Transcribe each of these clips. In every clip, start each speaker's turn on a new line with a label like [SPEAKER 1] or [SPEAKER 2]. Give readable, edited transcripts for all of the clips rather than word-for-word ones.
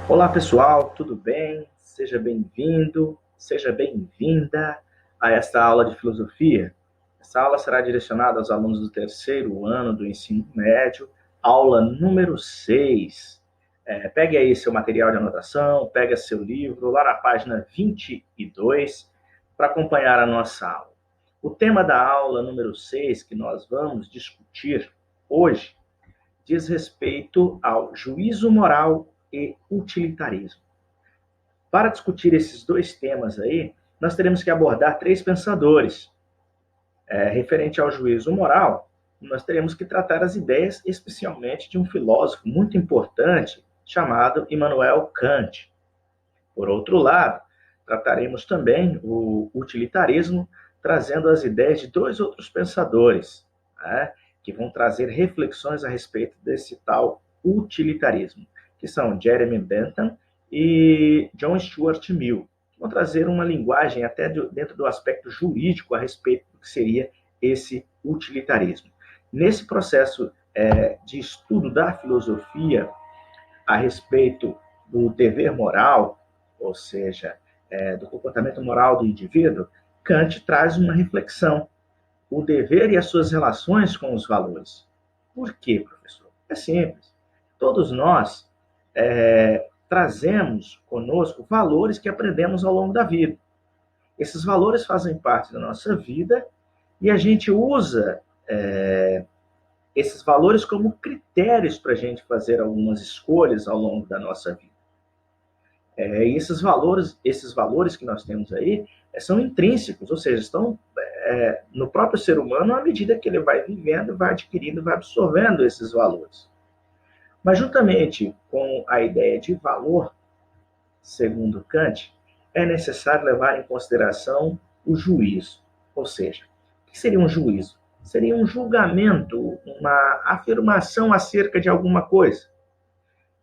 [SPEAKER 1] Olá pessoal, tudo bem? Seja bem-vindo, seja bem-vinda a esta aula de filosofia. Essa aula será direcionada aos alunos do terceiro ano do ensino médio, aula número 6. Pegue aí seu material de anotação, pegue seu livro, lá na página 22, para acompanhar a nossa aula. O tema da aula número 6 que nós vamos discutir hoje diz respeito ao juízo moral e utilitarismo. Para discutir esses dois temas aí, nós teremos que abordar três pensadores. Referente ao juízo moral, nós teremos que tratar as ideias especialmente de um filósofo muito importante chamado Immanuel Kant. Por outro lado, trataremos também o utilitarismo, trazendo as ideias de dois outros pensadores, né, que vão trazer reflexões a respeito desse tal utilitarismo, que são Jeremy Bentham e John Stuart Mill, que vão trazer uma linguagem até dentro do aspecto jurídico a respeito do que seria esse utilitarismo. Nesse processo de estudo da filosofia a respeito do dever moral, ou seja, do comportamento moral do indivíduo, Kant traz uma reflexão, o dever e as suas relações com os valores. Por quê, professor? É simples. Todos nós trazemos conosco valores que aprendemos ao longo da vida. Esses valores fazem parte da nossa vida e a gente usa esses valores como critérios para a gente fazer algumas escolhas ao longo da nossa vida. E esses valores que nós temos aí são intrínsecos, ou seja, estão no próprio ser humano à medida que ele vai vivendo, vai adquirindo, vai absorvendo esses valores. Mas juntamente com a ideia de valor, segundo Kant, é necessário levar em consideração o juízo. Ou seja, o que seria um juízo? Seria um julgamento, uma afirmação acerca de alguma coisa.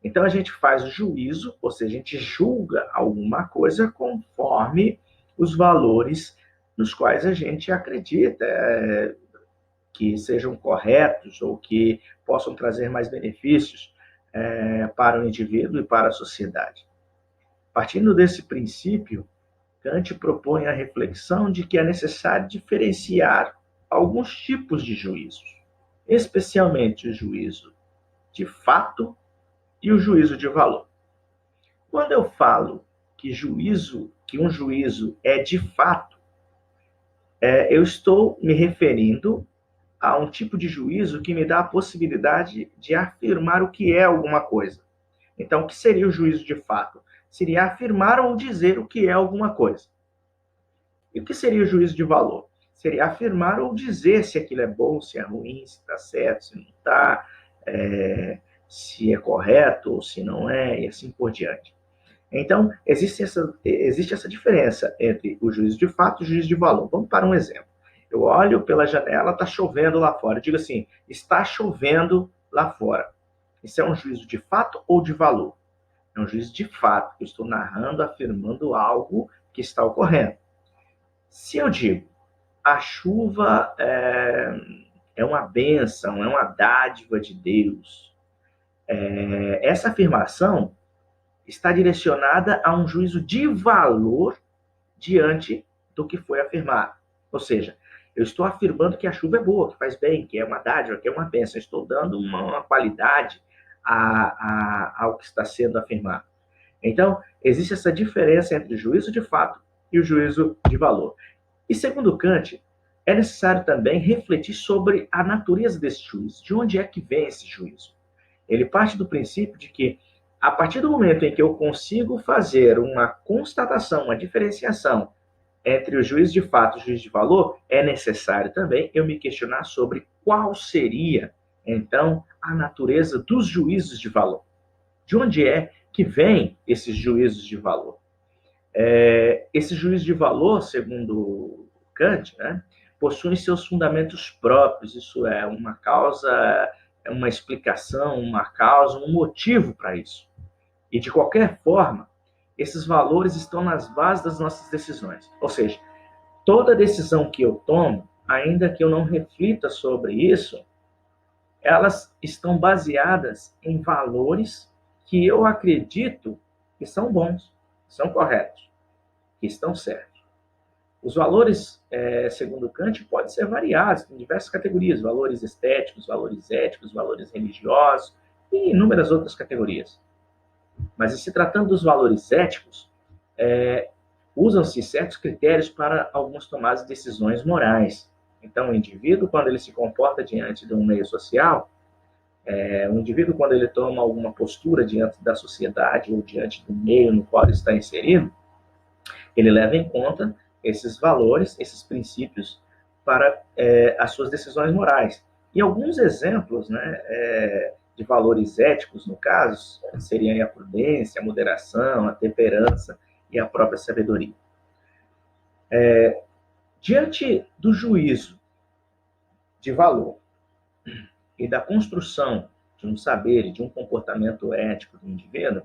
[SPEAKER 1] Então a gente faz o juízo, ou seja, a gente julga alguma coisa conforme os valores nos quais a gente acredita que sejam corretos ou que possam trazer mais benefícios para o indivíduo e para a sociedade. Partindo desse princípio, Kant propõe a reflexão de que é necessário diferenciar alguns tipos de juízos, especialmente o juízo de fato e o juízo de valor. Quando eu falo que um juízo é de fato, eu estou me referindo a um tipo de juízo que me dá a possibilidade de afirmar o que é alguma coisa. Então, o que seria o juízo de fato? Seria afirmar ou dizer o que é alguma coisa. E o que seria o juízo de valor? Seria afirmar ou dizer se aquilo é bom, se é ruim, se está certo, se não está, se é correto ou se não é, e assim por diante. Então, existe essa diferença entre o juízo de fato e o juízo de valor. Vamos para um exemplo. Eu olho pela janela, está chovendo lá fora. Eu digo assim, está chovendo lá fora. Isso é um juízo de fato ou de valor? É um juízo de fato. Eu estou narrando, afirmando algo que está ocorrendo. Se eu digo, a chuva é uma bênção, é uma dádiva de Deus, essa afirmação está direcionada a um juízo de valor diante do que foi afirmado. Ou seja, eu estou afirmando que a chuva é boa, que faz bem, que é uma dádiva, que é uma bênção. Eu estou dando uma qualidade ao que está sendo afirmado. Então, existe essa diferença entre o juízo de fato e o juízo de valor. E segundo Kant, é necessário também refletir sobre a natureza desse juízo, de onde é que vem esse juízo. Ele parte do princípio de que, a partir do momento em que eu consigo fazer uma constatação, uma diferenciação entre o juízo de fato e o juízo de valor, é necessário também eu me questionar sobre qual seria, então, a natureza dos juízos de valor. De onde é que vêm esses juízos de valor? Esse juízo de valor, segundo Kant, né, possui seus fundamentos próprios, isso é, uma causa, uma explicação, uma causa, um motivo para isso. E, de qualquer forma, esses valores estão nas bases das nossas decisões. Ou seja, toda decisão que eu tomo, ainda que eu não reflita sobre isso, elas estão baseadas em valores que eu acredito que são bons, que são corretos, que estão certos. Os valores, segundo Kant, podem ser variados em diversas categorias, valores estéticos, valores éticos, valores religiosos e inúmeras outras categorias. Mas, em se tratando dos valores éticos, usam-se certos critérios para algumas tomadas de decisões morais. Então, o indivíduo, quando ele se comporta diante de um meio social, o indivíduo, quando ele toma alguma postura diante da sociedade ou diante do meio no qual ele está inserido, ele leva em conta esses valores, esses princípios para as suas decisões morais. E alguns exemplos, né, de valores éticos, no caso, seriam a prudência, a moderação, a temperança e a própria sabedoria. Diante do juízo de valor e da construção de um saber e de um comportamento ético do indivíduo,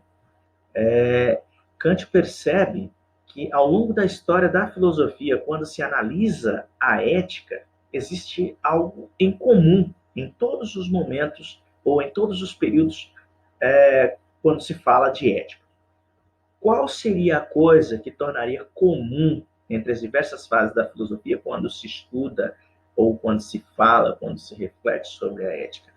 [SPEAKER 1] Kant percebe que, ao longo da história da filosofia, quando se analisa a ética, existe algo em comum em todos os momentos ou em todos os períodos quando se fala de ética. Qual seria a coisa que tornaria comum entre as diversas fases da filosofia quando se estuda ou quando se fala, quando se reflete sobre a ética?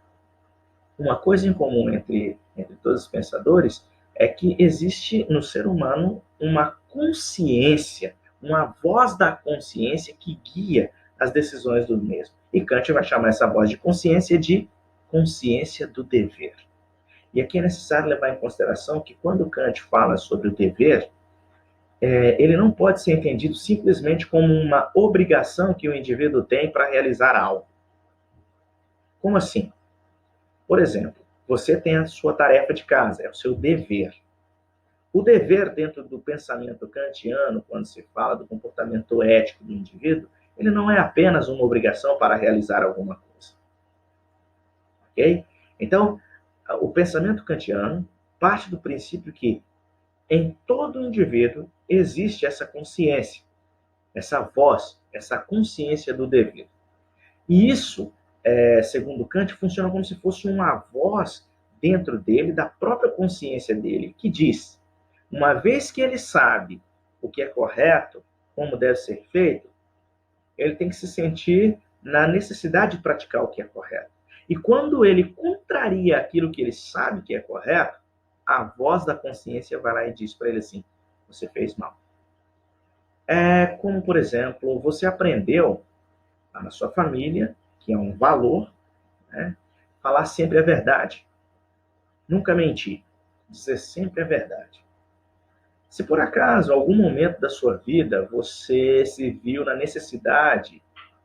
[SPEAKER 1] Uma coisa em comum entre todos os pensadores é que existe no ser humano uma consciência, uma voz da consciência que guia as decisões do mesmo. E Kant vai chamar essa voz de consciência do dever. E aqui é necessário levar em consideração que quando Kant fala sobre o dever, ele não pode ser entendido simplesmente como uma obrigação que o indivíduo tem para realizar algo. Como assim? Por exemplo, você tem a sua tarefa de casa, é o seu dever. O dever, dentro do pensamento kantiano, quando se fala do comportamento ético do indivíduo, ele não é apenas uma obrigação para realizar alguma coisa. Ok? Então, o pensamento kantiano parte do princípio que em todo indivíduo existe essa consciência, essa voz, essa consciência do dever. E isso, segundo Kant, funciona como se fosse uma voz dentro dele, da própria consciência dele, que diz: uma vez que ele sabe o que é correto, como deve ser feito, ele tem que se sentir na necessidade de praticar o que é correto. E quando ele contraria aquilo que ele sabe que é correto, a voz da consciência vai lá e diz para ele assim: você fez mal. É como, por exemplo, você aprendeu na sua família, que é um valor, né, falar sempre a verdade. Nunca mentir. Dizer sempre a verdade. Se por acaso, em algum momento da sua vida, você se viu na necessidade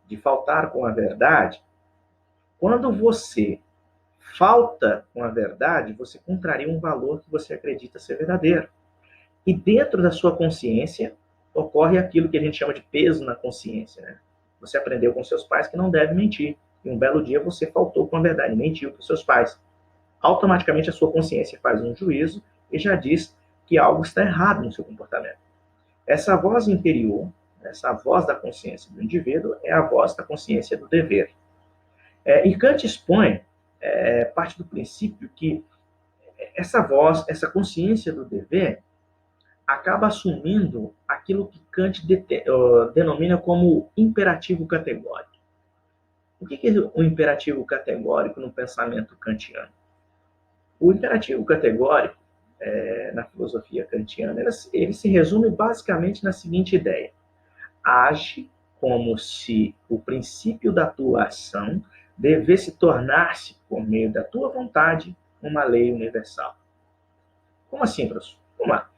[SPEAKER 1] de faltar com a verdade, quando você falta com a verdade, você contraria um valor que você acredita ser verdadeiro. E dentro da sua consciência, ocorre aquilo que a gente chama de peso na consciência. Né? Você aprendeu com seus pais que não deve mentir. E um belo dia você faltou com a verdade, mentiu para os seus pais. Automaticamente a sua consciência faz um juízo e já diz que algo está errado no seu comportamento. Essa voz interior, essa voz da consciência do indivíduo, é a voz da consciência do dever. E Kant expõe, parte do princípio que essa voz, essa consciência do dever, acaba assumindo aquilo que Kant denomina como imperativo categórico. O que é o imperativo categórico no pensamento kantiano? O imperativo categórico, na filosofia kantiana, ele se resume basicamente na seguinte ideia: age como se o princípio da tua ação devesse tornar-se, por meio da tua vontade, uma lei universal. Como assim, professor? Vamos lá.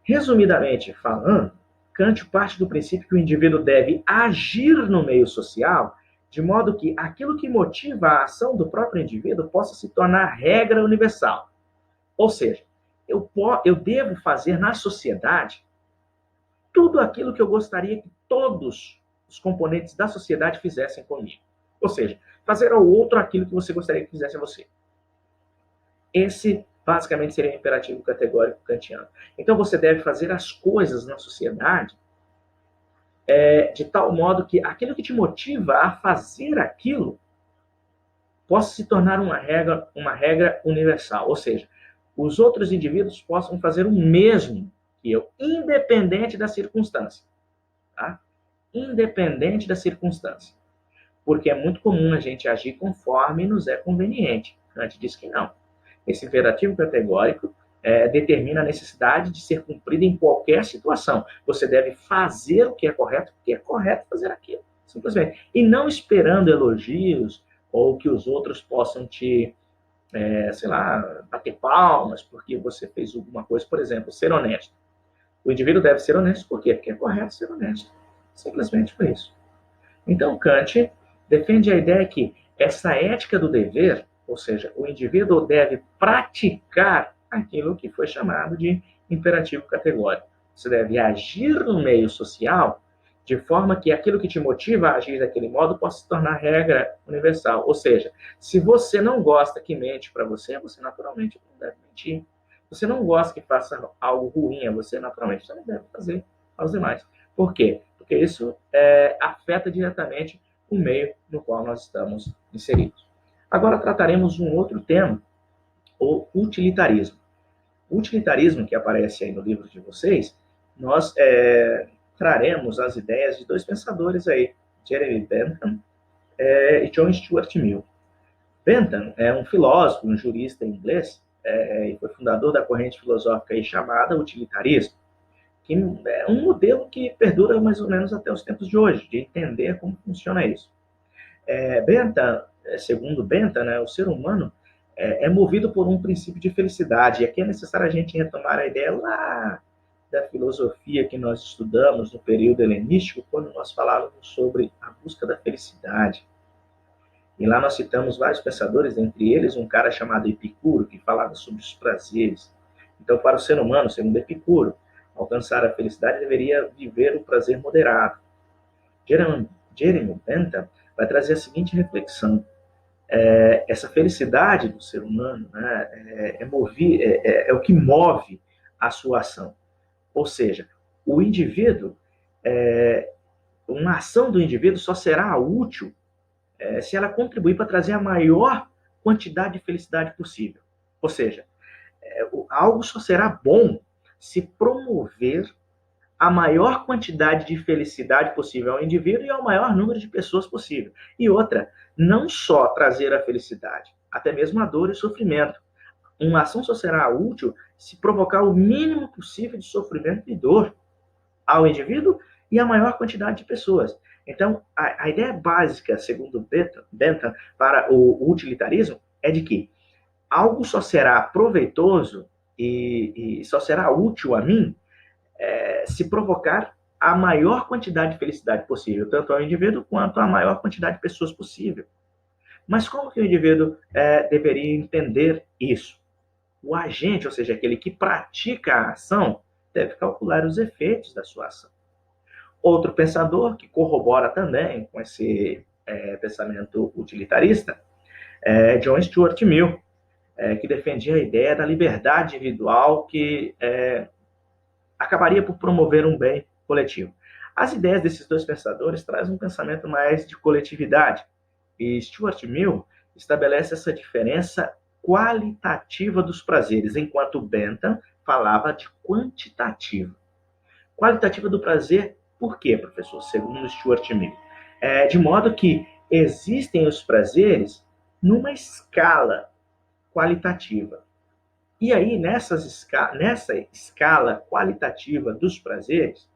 [SPEAKER 1] Resumidamente falando, Kant parte do princípio que o indivíduo deve agir no meio social de modo que aquilo que motiva a ação do próprio indivíduo possa se tornar regra universal. Ou seja, eu devo fazer na sociedade tudo aquilo que eu gostaria que todos os componentes da sociedade fizessem comigo. Ou seja, fazer ao outro aquilo que você gostaria que fizesse a você. Esse, basicamente, seria o imperativo categórico kantiano. Então, você deve fazer as coisas na sociedade de tal modo que aquilo que te motiva a fazer aquilo possa se tornar uma regra universal. Ou seja, os outros indivíduos possam fazer o mesmo que eu, independente da circunstância. Tá? Independente da circunstância. Porque é muito comum a gente agir conforme nos é conveniente. Kant diz que não. Esse imperativo categórico determina a necessidade de ser cumprida em qualquer situação. Você deve fazer o que é correto, porque é correto fazer aquilo, simplesmente. E não esperando elogios ou que os outros possam te, sei lá, bater palmas porque você fez alguma coisa. Por exemplo, ser honesto. O indivíduo deve ser honesto por quê? Porque é correto ser honesto. Simplesmente por isso. Então, Kant defende a ideia que essa ética do dever, ou seja, o indivíduo deve praticar aquilo que foi chamado de imperativo categórico. Você deve agir no meio social de forma que aquilo que te motiva a agir daquele modo possa se tornar regra universal. Ou seja, se você não gosta que mente para você, você naturalmente não deve mentir. Se você não gosta que faça algo ruim a você, naturalmente você não deve fazer aos demais. Por quê? Porque isso afeta diretamente o meio no qual nós estamos inseridos. Agora trataremos um outro tema, o utilitarismo. O utilitarismo, que aparece aí no livro de vocês, nós traremos as ideias de dois pensadores aí, Jeremy Bentham e John Stuart Mill. Bentham é um filósofo, um jurista inglês, e foi fundador da corrente filosófica aí chamada utilitarismo, que é um modelo que perdura mais ou menos até os tempos de hoje, de entender como funciona isso. Bentham, segundo Bentham, né, o ser humano é movido por um princípio de felicidade. E aqui é necessário a gente retomar a ideia lá da filosofia que nós estudamos no período helenístico, quando nós falávamos sobre a busca da felicidade. E lá nós citamos vários pensadores, entre eles um cara chamado Epicuro, que falava sobre os prazeres. Então, para o ser humano, segundo Epicuro, alcançar a felicidade deveria viver o prazer moderado. Jeremy Bentham vai trazer a seguinte reflexão. Essa felicidade do ser humano, né, é o que move a sua ação. Ou seja, o indivíduo, uma ação do indivíduo só será útil se ela contribuir para trazer a maior quantidade de felicidade possível. Ou seja, algo só será bom se promover a maior quantidade de felicidade possível ao indivíduo e ao maior número de pessoas possível. E outra, não só trazer a felicidade, até mesmo a dor e sofrimento. Uma ação só será útil se provocar o mínimo possível de sofrimento e dor ao indivíduo e à maior quantidade de pessoas. Então, a ideia básica, segundo Bentham, para o utilitarismo é de que algo só será proveitoso e só será útil a mim se provocar a maior quantidade de felicidade possível, tanto ao indivíduo quanto a maior quantidade de pessoas possível. Mas como que o indivíduo deveria entender isso? O agente, ou seja, aquele que pratica a ação, deve calcular os efeitos da sua ação. Outro pensador que corrobora também com esse pensamento utilitarista é John Stuart Mill, que defendia a ideia da liberdade individual que acabaria por promover um bem coletivo. As ideias desses dois pensadores trazem um pensamento mais de coletividade, e Stuart Mill estabelece essa diferença qualitativa dos prazeres, enquanto Bentham falava de quantitativa. Qualitativa do prazer, por quê, professor? Segundo Stuart Mill. De modo que existem os prazeres numa escala qualitativa. E aí, nessa escala qualitativa dos prazeres,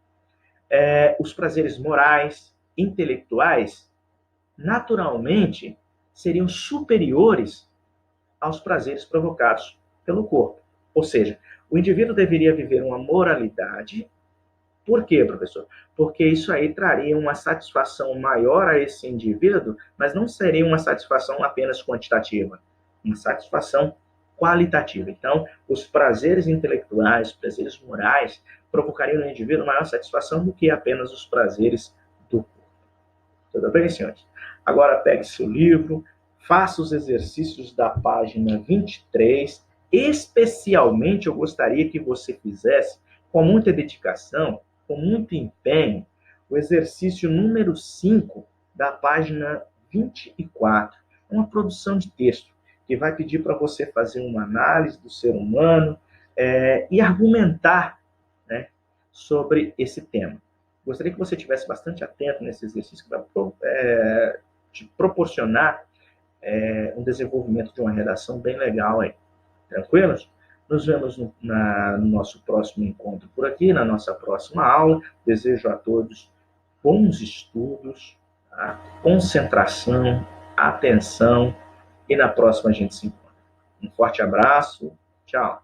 [SPEAKER 1] os prazeres morais, intelectuais, naturalmente, seriam superiores aos prazeres provocados pelo corpo. Ou seja, o indivíduo deveria viver uma moralidade. Por quê, professor? Porque isso aí traria uma satisfação maior a esse indivíduo, mas não seria uma satisfação apenas quantitativa, uma satisfação qualitativa. Então, os prazeres intelectuais, os prazeres morais, provocariam no indivíduo maior satisfação do que apenas os prazeres do corpo. Tudo bem, senhores? Agora pegue seu livro, faça os exercícios da página 23. Especialmente, eu gostaria que você fizesse, com muita dedicação, com muito empenho, o exercício número 5 da página 24. É uma produção de texto e vai pedir para você fazer uma análise do ser humano e argumentar, né, sobre esse tema. Gostaria que você estivesse bastante atento nesse exercício que vai te proporcionar um desenvolvimento de uma redação bem legal aí. Tranquilos? Nos vemos no nosso próximo encontro por aqui, na nossa próxima aula. Desejo a todos bons estudos, tá? Concentração, atenção, e na próxima a gente se encontra. Um forte abraço, tchau.